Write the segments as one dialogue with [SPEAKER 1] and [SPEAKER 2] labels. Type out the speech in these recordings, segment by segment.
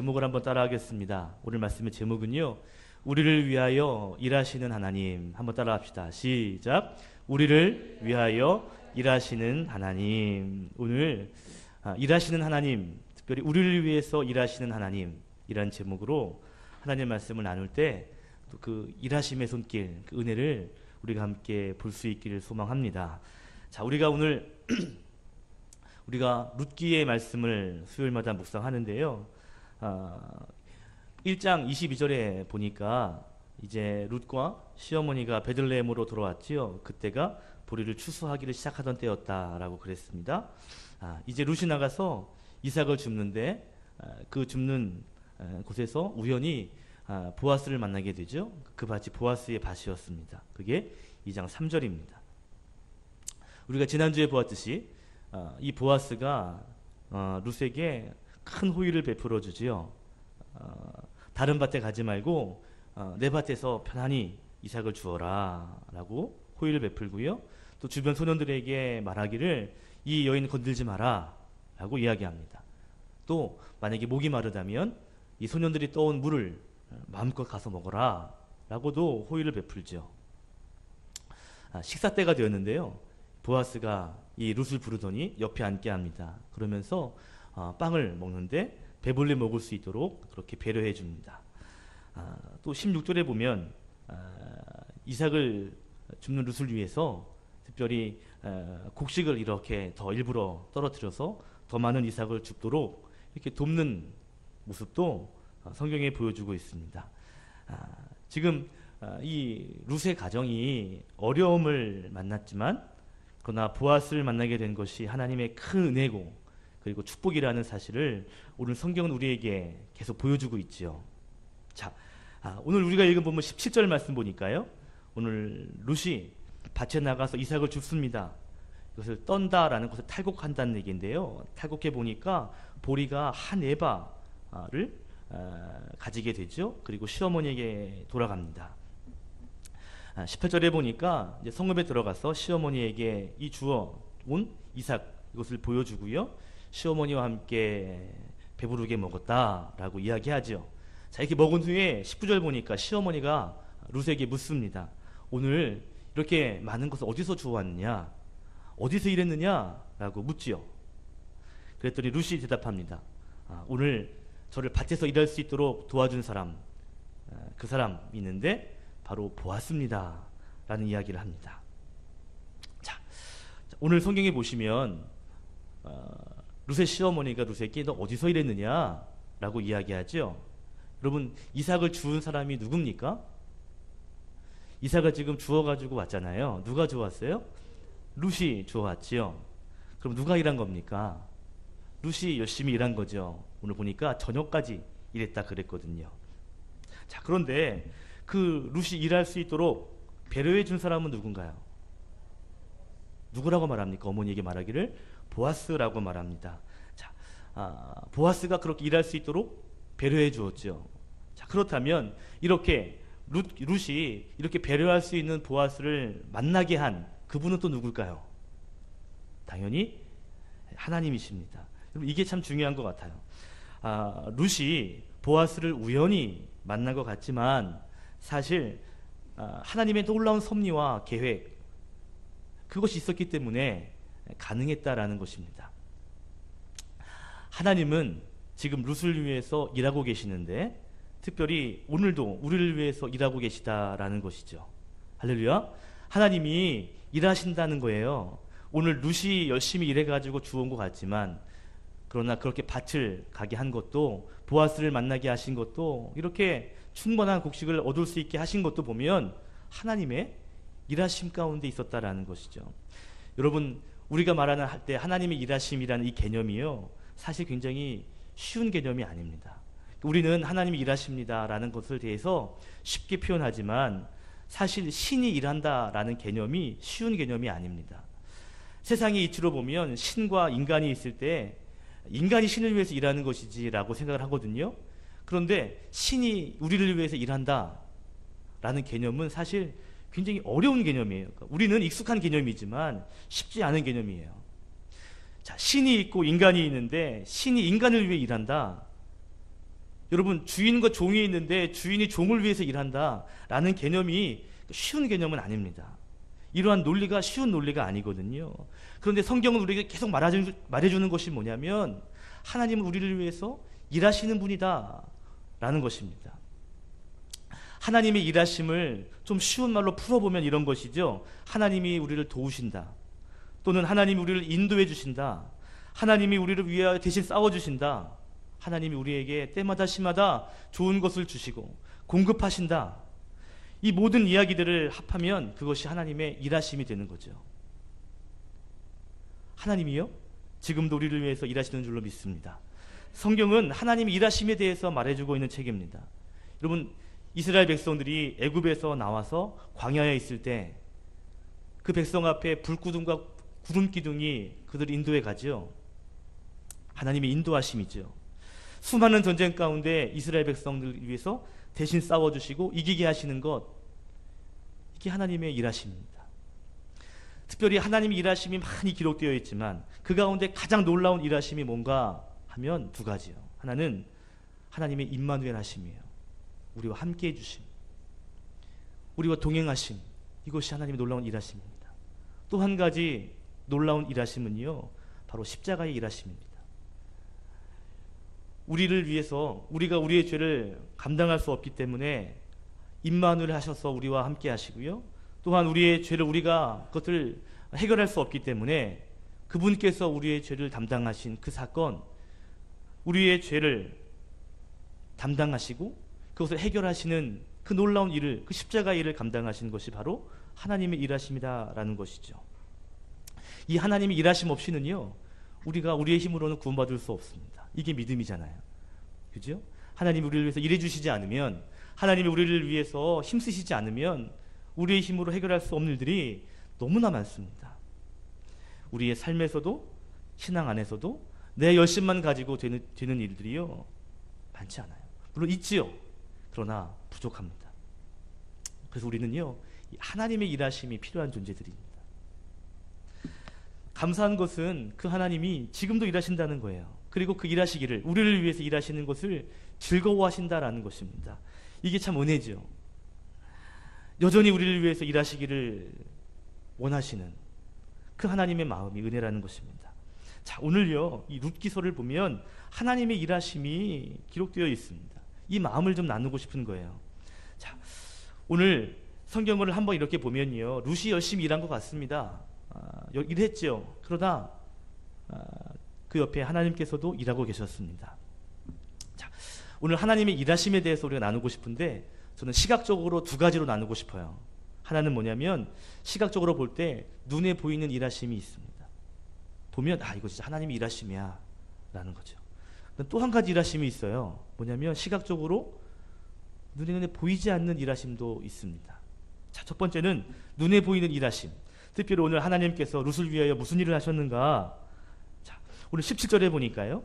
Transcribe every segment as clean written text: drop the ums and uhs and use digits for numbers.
[SPEAKER 1] 제목을 한번 따라하겠습니다. 오늘 말씀의 제목은요, 우리를 위하여 일하시는 하나님. 한번 따라합시다. 시작. 우리를 위하여 일하시는 하나님. 오늘 일하시는 하나님, 특별히 우리를 위해서 일하시는 하나님이라는 제목으로 하나님의 말씀을 나눌 때 또 그 일하심의 손길, 그 은혜를 우리가 함께 볼 수 있기를 소망합니다. 자, 우리가 오늘 우리가 룻기의 말씀을 수요일마다 묵상하는데요. 1장 22절에 보니까 이제 룻과 시어머니가 베들레헴으로 돌아왔지요. 그때가 보리를 추수하기를 시작하던 때였다라고 그랬습니다. 이제 룻이 나가서 이삭을 줍는데 그 줍는 곳에서 우연히 보아스를 만나게 되죠. 그 밭이 보아스의 밭이었습니다. 그게 2장 3절입니다. 우리가 지난주에 보았듯이 이 보아스가 룻에게 큰 호의를 베풀어 주지요. 다른 밭에 가지 말고 내 밭에서 편안히 이삭을 주어라 라고 호의를 베풀고요. 또 주변 소년들에게 말하기를 이 여인 건들지 마라 라고 이야기합니다. 또 만약에 목이 마르다면 이 소년들이 떠온 물을 마음껏 가서 먹어라 라고도 호의를 베풀죠. 식사 때가 되었는데요. 보아스가 이 룻을 부르더니 옆에 앉게 합니다. 그러면서 빵을 먹는데 배불리 먹을 수 있도록 그렇게 배려해 줍니다. 또 16절에 보면 이삭을 줍는 룻을 위해서 특별히 곡식을 이렇게 더 일부러 떨어뜨려서 더 많은 이삭을 줍도록 이렇게 돕는 모습도 성경에 보여주고 있습니다. 지금 이 룻의 가정이 어려움을 만났지만 그러나 보아스를 만나게 된 것이 하나님의 큰 은혜고 그리고 축복이라는 사실을 오늘 성경은 우리에게 계속 보여주고 있지요. 자, 오늘 우리가 읽은 본문 17절 말씀 보니까요. 오늘 룻이 밭에 나가서 이삭을 줍습니다. 이것을 떤다라는 것을 탈곡한다는 얘기인데요. 탈곡해 보니까 보리가 한 에바를 가지게 되죠. 그리고 시어머니에게 돌아갑니다. 18절에 보니까 이제 성읍에 들어가서 시어머니에게 이 주워 온 이삭 이것을 보여주고요. 시어머니와 함께 배부르게 먹었다라고 이야기하죠. 자, 이렇게 먹은 후에 19절 보니까 시어머니가 룻에게 묻습니다. 오늘 이렇게 많은 것을 어디서 주워왔느냐? 어디서 일했느냐? 라고 묻지요. 그랬더니 룻이 대답합니다. 오늘 저를 밭에서 일할 수 있도록 도와준 사람, 그 사람 있는데 바로 보았습니다 라는 이야기를 합니다. 자, 오늘 성경에 보시면 룻의 시어머니가 룻에게 너 어디서 일했느냐 라고 이야기하죠. 여러분, 이삭을 주운 사람이 누굽니까? 이삭을 지금 주워가지고 왔잖아요. 누가 주웠어요? 룻이 주워왔지요. 그럼 누가 일한 겁니까? 룻이 열심히 일한 거죠. 오늘 보니까 저녁까지 일했다 그랬거든요. 자, 그런데 그 룻이 일할 수 있도록 배려해 준 사람은 누군가요? 누구라고 말합니까? 어머니에게 말하기를 보아스라고 말합니다. 자, 보아스가 그렇게 일할 수 있도록 배려해 주었죠. 자, 그렇다면 이렇게 룻이 이렇게 배려할 수 있는 보아스를 만나게 한 그분은 또 누굴까요? 당연히 하나님이십니다. 이게 참 중요한 것 같아요. 룻이 보아스를 우연히 만난 것 같지만 사실 하나님의 놀라운 섭리와 계획 그것이 있었기 때문에 가능했다라는 것입니다. 하나님은 지금 룻을 위해서 일하고 계시는데 특별히 오늘도 우리를 위해서 일하고 계시다라는 것이죠. 할렐루야. 하나님이 일하신다는 거예요. 오늘 룻이 열심히 일해가지고 주운 것 같지만 그러나 그렇게 밭을 가게 한 것도 보아스를 만나게 하신 것도 이렇게 충분한 곡식을 얻을 수 있게 하신 것도 보면 하나님의 일하심 가운데 있었다라는 것이죠. 여러분, 우리가 말하는 할 때 하나님의 일하심이라는 이 개념이요 사실 굉장히 쉬운 개념이 아닙니다. 우리는 하나님이 일하십니다라는 것을 대해서 쉽게 표현하지만 사실 신이 일한다라는 개념이 쉬운 개념이 아닙니다. 세상의 이치로 보면 신과 인간이 있을 때 인간이 신을 위해서 일하는 것이지라고 생각을 하거든요. 그런데 신이 우리를 위해서 일한다라는 개념은 사실 굉장히 어려운 개념이에요. 우리는 익숙한 개념이지만 쉽지 않은 개념이에요. 자, 신이 있고 인간이 있는데 신이 인간을 위해 일한다. 여러분, 주인과 종이 있는데 주인이 종을 위해서 일한다라는 개념이 쉬운 개념은 아닙니다. 이러한 논리가 쉬운 논리가 아니거든요. 그런데 성경은 우리에게 계속 말해주는 것이 뭐냐면 하나님은 우리를 위해서 일하시는 분이다 라는 것입니다. 하나님의 일하심을 좀 쉬운 말로 풀어보면 이런 것이죠. 하나님이 우리를 도우신다, 또는 하나님이 우리를 인도해 주신다, 하나님이 우리를 위하여 대신 싸워주신다, 하나님이 우리에게 때마다 시마다 좋은 것을 주시고 공급하신다. 이 모든 이야기들을 합하면 그것이 하나님의 일하심이 되는 거죠. 하나님이요? 지금도 우리를 위해서 일하시는 줄로 믿습니다. 성경은 하나님의 일하심에 대해서 말해주고 있는 책입니다. 여러분, 이스라엘 백성들이 애굽에서 나와서 광야에 있을 때 그 백성 앞에 불기둥과 구름기둥이 그들을 인도해 가죠. 하나님의 인도하심이죠. 수많은 전쟁 가운데 이스라엘 백성들을 위해서 대신 싸워주시고 이기게 하시는 것, 이게 하나님의 일하심입니다. 특별히 하나님의 일하심이 많이 기록되어 있지만 그 가운데 가장 놀라운 일하심이 뭔가 하면 두 가지요. 하나는 하나님의 임마누엘 하심이에요. 우리와 함께 해주심, 우리와 동행하심, 이것이 하나님의 놀라운 일하심입니다. 또 한 가지 놀라운 일하심은요, 바로 십자가의 일하심입니다. 우리를 위해서, 우리가 우리의 죄를 감당할 수 없기 때문에 임마누엘 하셔서 우리와 함께 하시고요, 또한 우리의 죄를 우리가 그것을 해결할 수 없기 때문에 그분께서 우리의 죄를 담당하신 그 사건, 우리의 죄를 담당하시고 그것을 해결하시는 그 놀라운 일을, 그 십자가 일을 감당하신 것이 바로 하나님의 일하심이다라는 것이죠. 이 하나님의 일하심 없이는요, 우리가 우리의 힘으로는 구원받을 수 없습니다. 이게 믿음이잖아요. 그죠? 하나님이 우리를 위해서 일해 주시지 않으면, 하나님이 우리를 위해서 힘쓰시지 않으면 우리의 힘으로 해결할 수 없는 일들이 너무나 많습니다. 우리의 삶에서도, 신앙 안에서도 내 열심만 가지고 되는 일들이요, 많지 않아요. 물론 있지요. 그러나 부족합니다. 그래서 우리는요, 하나님의 일하심이 필요한 존재들입니다. 감사한 것은 그 하나님이 지금도 일하신다는 거예요. 그리고 그 일하시기를, 우리를 위해서 일하시는 것을 즐거워하신다라는 것입니다. 이게 참 은혜죠. 여전히 우리를 위해서 일하시기를 원하시는 그 하나님의 마음이 은혜라는 것입니다. 자, 오늘요, 이 룻기서를 보면 하나님의 일하심이 기록되어 있습니다. 이 마음을 좀 나누고 싶은 거예요. 자, 오늘 성경을 한번 이렇게 보면요, 룻이 열심히 일한 것 같습니다. 일했죠. 그러다 그 옆에 하나님께서도 일하고 계셨습니다. 자, 오늘 하나님의 일하심에 대해서 우리가 나누고 싶은데, 저는 시각적으로 두 가지로 나누고 싶어요. 하나는 뭐냐면, 시각적으로 볼 때 눈에 보이는 일하심이 있습니다. 보면 이거 진짜 하나님의 일하심이야 라는 거죠. 또 한 가지 일하심이 있어요. 뭐냐면 시각적으로 눈에 보이지 않는 일하심도 있습니다. 자, 첫 번째는 눈에 보이는 일하심. 특별히 오늘 하나님께서 룻을 위하여 무슨 일을 하셨는가? 자, 오늘 17절에 보니까요,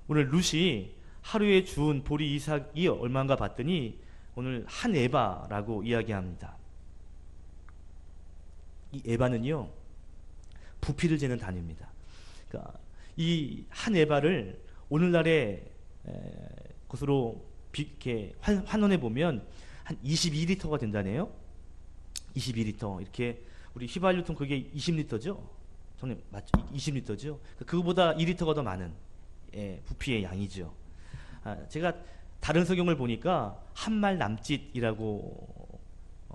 [SPEAKER 1] 오늘 룻이 하루에 주운 보리 이삭이 얼마인가 봤더니 오늘 한 에바라고 이야기합니다. 이 에바는요, 부피를 재는 단위입니다. 그러니까 이 한 에바를 오늘날의 것으로 이렇게 환원해 보면 한 22리터가 된다네요. 22리터. 이렇게 우리 휘발유통 그게 20리터죠? 정말 맞죠? 20리터죠? 그거보다 2리터가 더 많은 부피의 양이죠. 제가 다른 성경을 보니까 한말 남짓이라고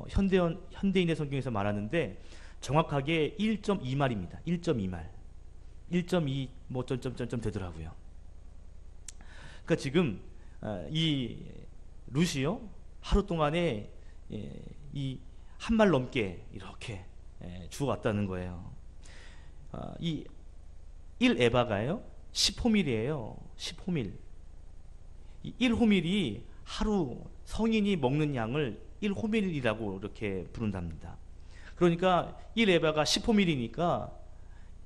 [SPEAKER 1] 현대인의 성경에서 말하는데 정확하게 1.2말입니다. 1.2말. 1.2 뭐 점점점점 되더라고요. 그러니까 지금 이 룻이요, 하루 동안에 이 한 말 넘게 이렇게 주워왔다는 거예요. 이 1에바가요 10호밀이에요. 10호밀. 이 1호밀이 하루 성인이 먹는 양을 1호밀이라고 이렇게 부른답니다. 그러니까 1에바가 10호밀이니까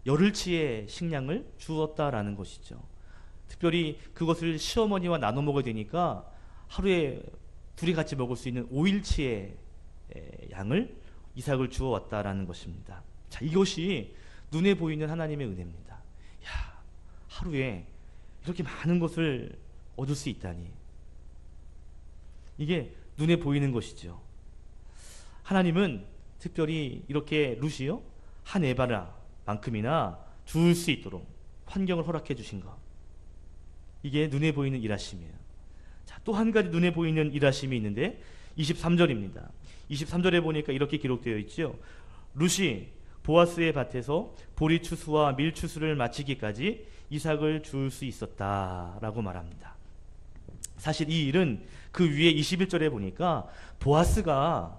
[SPEAKER 1] 열흘치의 식량을 주었다라는 것이죠. 특별히 그것을 시어머니와 나눠 먹어야 되니까 하루에 둘이 같이 먹을 수 있는 5일치의 양을, 이삭을 주어왔다라는 것입니다. 자, 이것이 눈에 보이는 하나님의 은혜입니다. 야, 하루에 이렇게 많은 것을 얻을 수 있다니. 이게 눈에 보이는 것이죠. 하나님은 특별히 이렇게 룻이요 한 에바라만큼이나 주울 수 있도록 환경을 허락해 주신 것, 이게 눈에 보이는 일하심이에요. 자, 또 한 가지 눈에 보이는 일하심이 있는데 23절입니다. 23절에 보니까 이렇게 기록되어 있죠. 룻이 보아스의 밭에서 보리 추수와 밀 추수를 마치기까지 이삭을 주울 수 있었다라고 말합니다. 사실 이 일은 그 위에 21절에 보니까 보아스가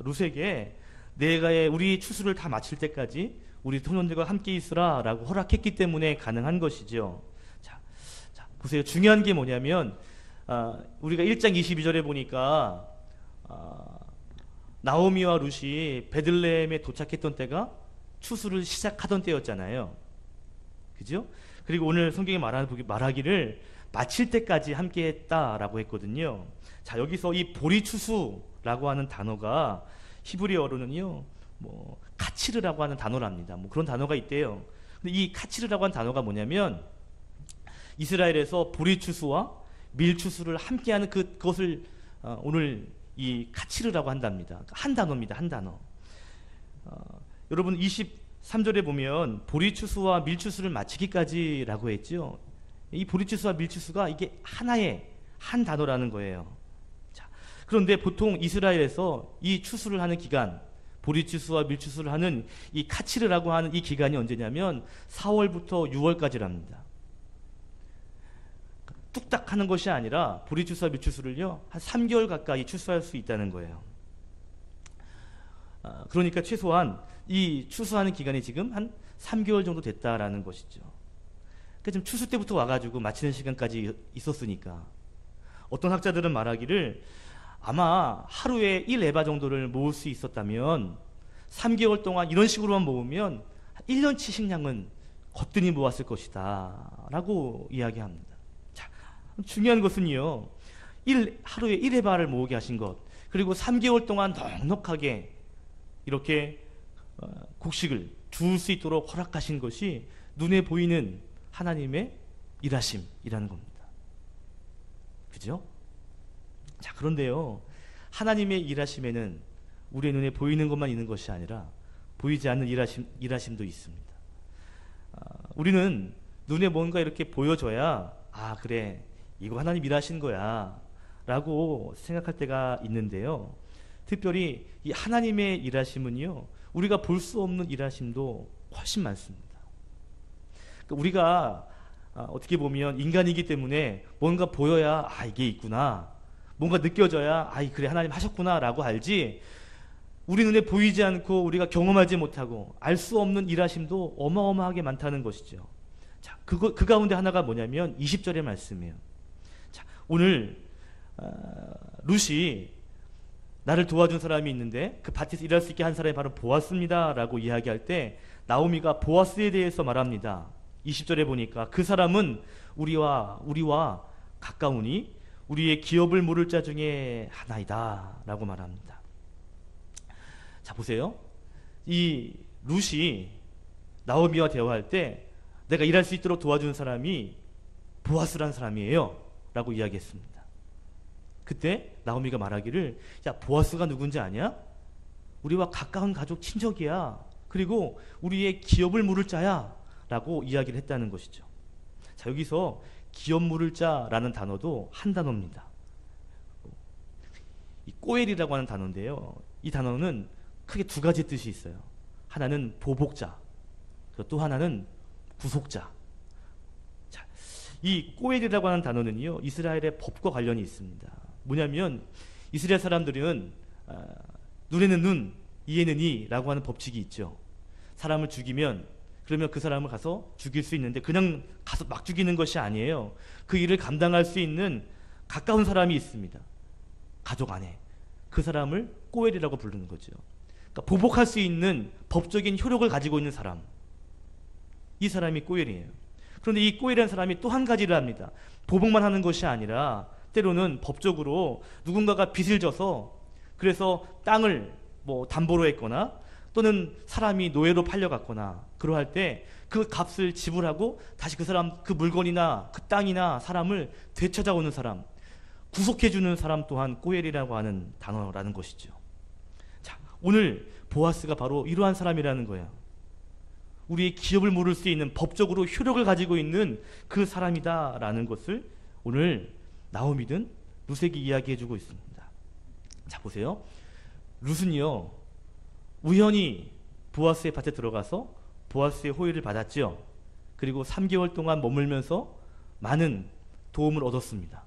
[SPEAKER 1] 룻에게 내가 우리 추수를 다 마칠 때까지 우리 소년들과 함께 있으라 라고 허락했기 때문에 가능한 것이죠. 자, 보세요. 중요한 게 뭐냐면 우리가 1장 22절에 보니까 나오미와 룻이 베들레헴에 도착했던 때가 추수를 시작하던 때였잖아요. 그죠? 그리고 오늘 성경에 말하기를 마칠 때까지 함께 했다라고 했거든요. 자, 여기서 이 보리 추수라고 하는 단어가 히브리어로는요, 카치르라고 하는 단어랍니다. 그런 단어가 있대요. 근데 이 카치르라고 하는 단어가 뭐냐면 이스라엘에서 보리 추수와 밀 추수를 함께하는 그것을 오늘 이 카치르라고 한답니다. 한 단어입니다. 한 단어. 여러분 23절에 보면 보리 추수와 밀 추수를 마치기까지라고 했죠. 이 보리 추수와 밀 추수가 이게 하나의 한 단어라는 거예요. 자, 그런데 보통 이스라엘에서 이 추수를 하는 기간, 보리 추수와 밀 추수를 하는 이 카치르라고 하는 이 기간이 언제냐면 4월부터 6월까지랍니다. 뚝딱 하는 것이 아니라 보리 추수와 밀 추수를요 한 3개월 가까이 추수할 수 있다는 거예요. 그러니까 최소한 이 추수하는 기간이 지금 한 3개월 정도 됐다라는 것이죠. 그러니까 지금 추수 때부터 와가지고 마치는 시간까지 있었으니까 어떤 학자들은 말하기를 아마 하루에 1에바 정도를 모을 수 있었다면 3개월 동안 이런 식으로만 모으면 1년치 식량은 거뜬히 모았을 것이다 라고 이야기합니다. 자, 중요한 것은요, 하루에 1에바를 모으게 하신 것, 그리고 3개월 동안 넉넉하게 이렇게 곡식을 주울 수 있도록 허락하신 것이 눈에 보이는 하나님의 일하심이라는 겁니다. 그죠? 자, 그런데요, 하나님의 일하심에는 우리의 눈에 보이는 것만 있는 것이 아니라 보이지 않는 일하심도 있습니다. 우리는 눈에 뭔가 이렇게 보여줘야 그래, 이거 하나님 일하신 거야 라고 생각할 때가 있는데요, 특별히 이 하나님의 일하심은요, 우리가 볼 수 없는 일하심도 훨씬 많습니다. 그러니까 우리가 어떻게 보면 인간이기 때문에 뭔가 보여야 이게 있구나, 뭔가 느껴져야 그래 하나님 하셨구나 라고 알지, 우리 눈에 보이지 않고 우리가 경험하지 못하고 알 수 없는 일하심도 어마어마하게 많다는 것이죠. 자, 그 가운데 하나가 뭐냐면 20절의 말씀이에요. 자, 오늘 룻이 나를 도와준 사람이 있는데 그 밭에서 일할 수 있게 한 사람이 바로 보아스입니다 라고 이야기할 때 나오미가 보아스에 대해서 말합니다. 20절에 보니까 그 사람은 우리와 가까우니 우리의 기업을 물을 자 중에 하나이다 라고 말합니다. 자, 보세요. 이 룻이 나오미와 대화할 때 내가 일할 수 있도록 도와준 사람이 보아스라는 사람이에요 라고 이야기했습니다. 그때 나오미가 말하기를, 야, 보아스가 누군지 아냐? 우리와 가까운 가족 친척이야. 그리고 우리의 기업을 물을 자야 라고 이야기를 했다는 것이죠. 자, 여기서 기업 물을 자라는 단어도 한 단어입니다. 이 꼬엘이라고 하는 단어인데요, 이 단어는 크게 두 가지 뜻이 있어요. 하나는 보복자, 또 하나는 구속자. 자, 이 꼬엘이라고 하는 단어는요, 이스라엘의 법과 관련이 있습니다. 뭐냐면 이스라엘 사람들은 눈에는 눈, 이에는 이라고 하는 법칙이 있죠. 사람을 죽이면 그러면 그 사람을 가서 죽일 수 있는데 그냥 가서 막 죽이는 것이 아니에요. 그 일을 감당할 수 있는 가까운 사람이 있습니다. 가족 안에. 그 사람을 꼬엘이라고 부르는 거죠. 그러니까 보복할 수 있는 법적인 효력을 가지고 있는 사람, 이 사람이 꼬엘이에요. 그런데 이 꼬엘이라는 사람이 또 한 가지를 합니다. 보복만 하는 것이 아니라 때로는 법적으로 누군가가 빚을 져서 그래서 땅을 담보로 했거나 또는 사람이 노예로 팔려갔거나 그러할 때 그 값을 지불하고 다시 그 사람, 그 물건이나 그 땅이나 사람을 되찾아오는 사람, 구속해주는 사람 또한 꼬엘이라고 하는 단어라는 것이죠. 자, 오늘 보아스가 바로 이러한 사람이라는 거예요. 우리의 기업을 물을 수 있는 법적으로 효력을 가지고 있는 그 사람이다라는 것을 오늘 나오미는 룻에게 이야기해주고 있습니다. 자, 보세요. 룻은요, 우연히 보아스의 밭에 들어가서 보아스의 호의를 받았죠. 그리고 3개월 동안 머물면서 많은 도움을 얻었습니다.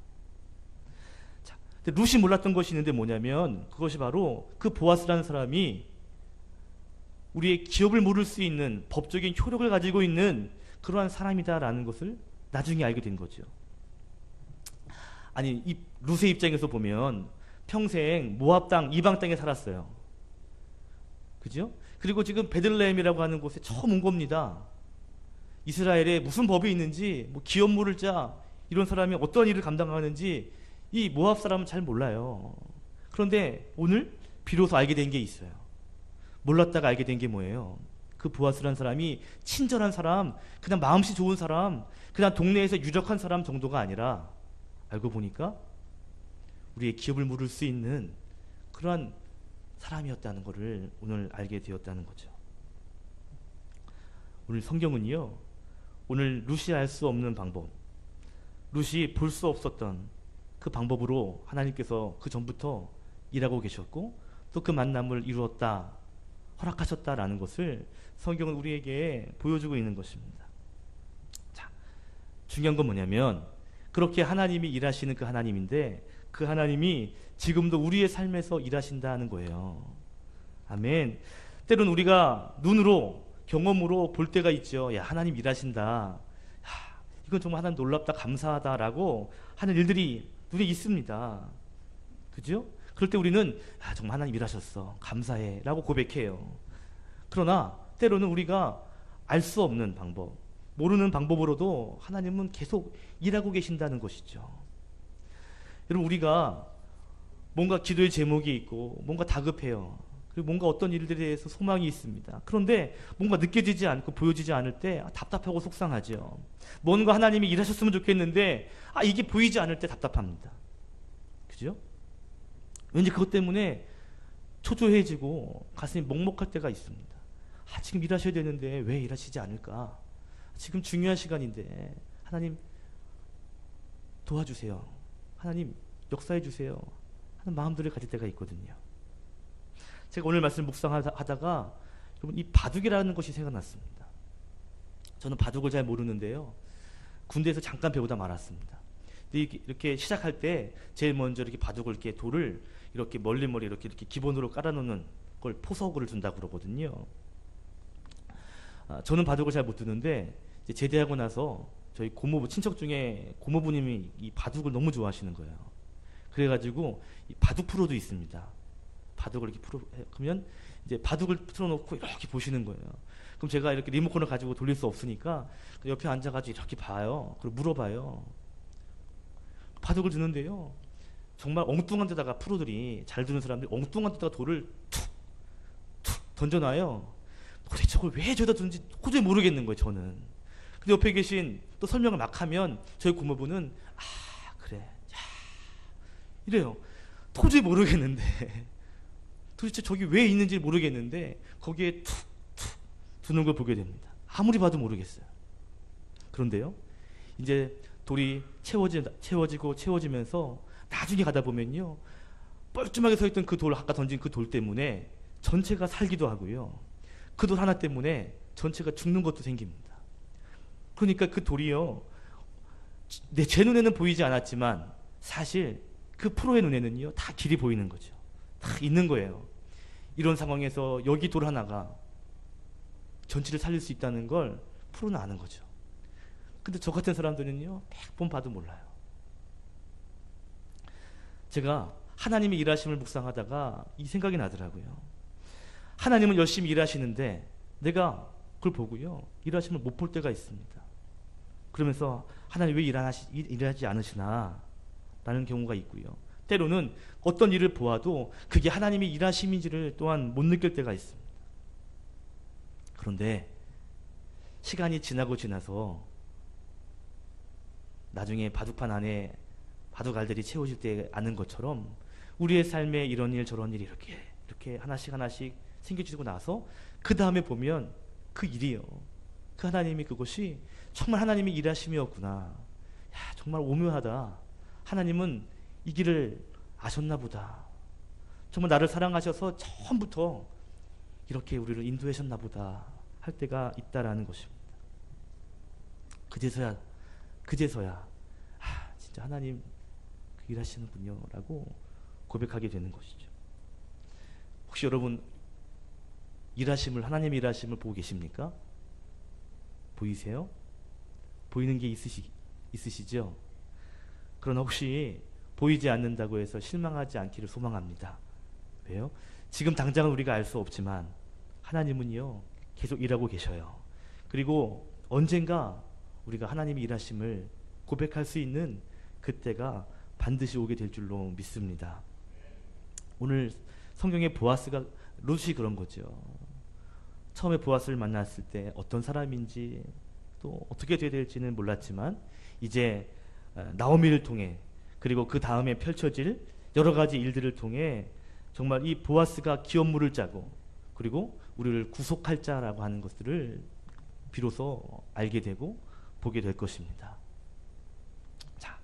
[SPEAKER 1] 자, 근데 룻이 몰랐던 것이 있는데 뭐냐면 그것이 바로 그 보아스라는 사람이 우리의 기업을 물을 수 있는 법적인 효력을 가지고 있는 그러한 사람이다라는 것을 나중에 알게 된 거죠. 아니, 이 룻의 입장에서 보면 평생 모압 땅, 이방 땅에 살았어요. 그죠? 그리고 지금 베들레헴이라고 하는 곳에 처음 온 겁니다. 이스라엘에 무슨 법이 있는지, 뭐 기업 물을 자, 이런 사람이 어떤 일을 감당하는지 이 모압 사람은 잘 몰라요. 그런데 오늘 비로소 알게 된 게 있어요. 몰랐다가 알게 된 게 뭐예요? 그 보아스라는 사람이 친절한 사람, 그냥 마음씨 좋은 사람, 그냥 동네에서 유력한 사람 정도가 아니라 알고 보니까 우리의 기업을 물을 수 있는 그러한 사람이었다는 것을 오늘 알게 되었다는 거죠. 오늘 성경은요, 오늘 룻이 알 수 없는 방법, 룻이 볼 수 없었던 그 방법으로 하나님께서 그 전부터 일하고 계셨고 또 그 만남을 이루었다, 허락하셨다라는 것을 성경은 우리에게 보여주고 있는 것입니다. 자, 중요한 건 뭐냐면 그렇게 하나님이 일하시는 그 하나님인데 그 하나님이 지금도 우리의 삶에서 일하신다는 거예요. 아멘. 때로는 우리가 눈으로 경험으로 볼 때가 있죠. 야, 하나님 일하신다. 야, 이건 정말 하나님 놀랍다, 감사하다라고 하는 일들이 눈에 있습니다. 그죠? 그럴 때 우리는 야, 정말 하나님 일하셨어, 감사해 라고 고백해요. 그러나 때로는 우리가 알 수 없는 방법, 모르는 방법으로도 하나님은 계속 일하고 계신다는 것이죠. 여러분, 우리가 뭔가 기도의 제목이 있고 뭔가 다급해요. 그리고 뭔가 어떤 일들에 대해서 소망이 있습니다. 그런데 뭔가 느껴지지 않고 보여지지 않을 때 답답하고 속상하죠. 뭔가 하나님이 일하셨으면 좋겠는데 이게 보이지 않을 때 답답합니다. 그죠? 왠지 그것 때문에 초조해지고 가슴이 먹먹할 때가 있습니다. 지금 일하셔야 되는데 왜 일하시지 않을까? 지금 중요한 시간인데 하나님 도와주세요, 하나님 역사해 주세요 하는 마음들을 가질 때가 있거든요. 제가 오늘 말씀 묵상하다가 여러분, 이 바둑이라는 것이 생각났습니다. 저는 바둑을 잘 모르는데요, 군대에서 잠깐 배우다 말았습니다. 근데 이렇게 시작할 때 제일 먼저 이렇게 바둑을 이렇게 돌을 이렇게 멀리 이렇게 기본으로 깔아놓는 걸 포석을 준다고 그러거든요. 저는 바둑을 잘 못 두는데 이제 제대하고 나서 저희 고모부 친척 중에 고모부님이 이 바둑을 너무 좋아하시는 거예요. 그래가지고 이 바둑 프로도 있습니다. 바둑을 이렇게 그러면 이제 바둑을 틀어놓고 이렇게 보시는 거예요. 그럼 제가 이렇게 리모컨을 가지고 돌릴 수 없으니까 옆에 앉아가지고 이렇게 봐요. 그리고 물어봐요. 바둑을 두는데요, 정말 엉뚱한 데다가 프로들이, 잘 두는 사람들이 엉뚱한 데다가 돌을 툭툭 던져놔요. 도대체 저걸 왜 저기다 두는지 도저히 모르겠는 거예요, 저는. 근데 옆에 계신 또 설명을 막 하면 저희 고모부는 그래, 야, 이래요. 도저히 모르겠는데 도대체 저기 왜 있는지 모르겠는데 거기에 툭툭 두는 걸 보게 됩니다. 아무리 봐도 모르겠어요. 그런데요, 이제 돌이 채워지고 채워지면서 나중에 가다 보면요, 뻘쭘하게 서 있던 그 돌, 아까 던진 그 돌 때문에 전체가 살기도 하고요, 그 돌 하나 때문에 전체가 죽는 것도 생깁니다. 그러니까 그 돌이요, 제 눈에는 보이지 않았지만 사실 그 프로의 눈에는요 다 길이 보이는 거죠. 다 있는 거예요. 이런 상황에서 여기 돌 하나가 전체를 살릴 수 있다는 걸 프로는 아는 거죠. 근데 저 같은 사람들은요 100번 봐도 몰라요. 제가 하나님의 일하심을 묵상하다가 이 생각이 나더라고요. 하나님은 열심히 일하시는데 내가 그걸 보고요 일하심을 못 볼 때가 있습니다. 그러면서 하나님 왜 일하지 않으시나 라는 경우가 있고요, 때로는 어떤 일을 보아도 그게 하나님의 일하심인지를 또한 못 느낄 때가 있습니다. 그런데 시간이 지나고 지나서 나중에 바둑판 안에 바둑알들이 채워질 때 아는 것처럼 우리의 삶에 이런 일 저런 일이 이렇게 하나씩 하나씩 생겨지고 나서 그 다음에 보면 그 일이요, 그 하나님이 그것이 정말 하나님의 일하심이었구나. 야, 정말 오묘하다. 하나님은 이 길을 아셨나 보다. 정말 나를 사랑하셔서 처음부터 이렇게 우리를 인도하셨나 보다 할 때가 있다라는 것입니다. 그제서야 진짜 하나님 그 일하시는군요 라고 고백하게 되는 것이죠. 혹시 여러분 하나님의 일하심을 보고 계십니까? 보이세요? 보이는 게 있으시죠? 그러나 혹시 보이지 않는다고 해서 실망하지 않기를 소망합니다. 왜요? 지금 당장은 우리가 알 수 없지만 하나님은요 계속 일하고 계셔요. 그리고 언젠가 우리가 하나님의 일하심을 고백할 수 있는 그때가 반드시 오게 될 줄로 믿습니다. 오늘 성경의 보아스가 룻이 그런 거죠. 처음에 보아스를 만났을 때 어떤 사람인지 또 어떻게 돼야 될지는 몰랐지만 이제 나오미를 통해 그리고 그 다음에 펼쳐질 여러 가지 일들을 통해 정말 이 보아스가 기업물을 짜고 그리고 우리를 구속할 자라고 하는 것들을 비로소 알게 되고 보게 될 것입니다. 자,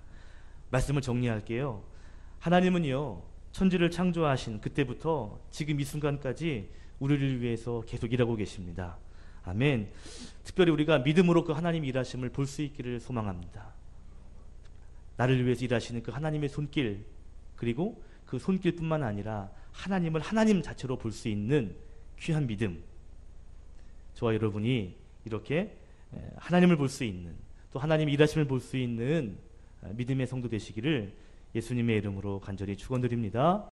[SPEAKER 1] 말씀을 정리할게요. 하나님은요 천지를 창조하신 그때부터 지금 이 순간까지 우리를 위해서 계속 일하고 계십니다. 아멘. 특별히 우리가 믿음으로 그 하나님 일하심을 볼 수 있기를 소망합니다. 나를 위해서 일하시는 그 하나님의 손길, 그리고 그 손길뿐만 아니라 하나님을 하나님 자체로 볼 수 있는 귀한 믿음, 저와 여러분이 이렇게 하나님을 볼 수 있는, 또 하나님의 일하심을 볼 수 있는 믿음의 성도 되시기를 예수님의 이름으로 간절히 축원드립니다.